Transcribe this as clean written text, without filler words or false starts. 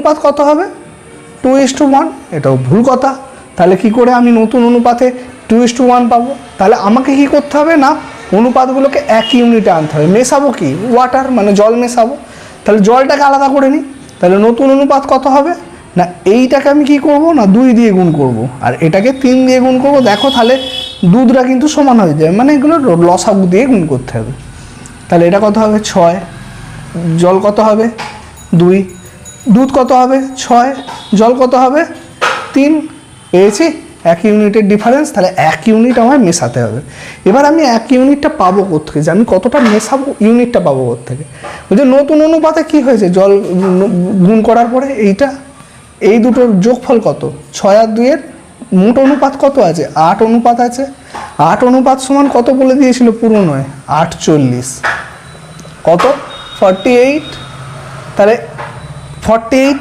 অনুপাত কত হবে? 2:1, এটাও ভুল কথা। তাহলে কি করে আমি নতুন অনুপাতে 2:1 পাবো? তাহলে আমাকে কি করতে হবে না, অনুপাতগুলোকে একই ইউনিটে আনতে হবে। মেশাবো কি? ওয়াটার, মানে জল মেশাবো। তাহলে জলটাকে আলাদা করে নিই। তাহলে নতুন অনুপাত কত হবে না, এইটাকে আমি কি করব না 2 দিয়ে গুণ করব, আর এটাকে 3 দিয়ে গুণ করব। দেখো তাহলে দুধটা কিন্তু সমান হয়ে যায়, মানে এগুলো লসাগু দিয়ে গুণ করতে হবে। তাহলে এটা কত হবে? 6। জল কত হবে? 2। দুধ কত হবে? 6। জল কত হবে? 3। পেয়েছি এক ইউনিটের ডিফারেন্স। তাহলে 1 ইউনিট আমায় মেশাতে হবে। এবার আমি 1 ইউনিটটা পাবো কোত্থেকে, যে আমি কতটা মেশাবো ইউনিটটা পাবো কোত্থেকে? ওই যে নতুন অনুপাতে কি হয়েছে, জল গুণ করার পরে এই দুটোর যোগফল কত? 6 আর 2 এর মোট অনুপাত কত আছে? 8 অনুপাত আছে। 8 অনুপাত সমান কত বলে দিয়েছিল পুরনোয়? 48। কত? 48। তাহলে 48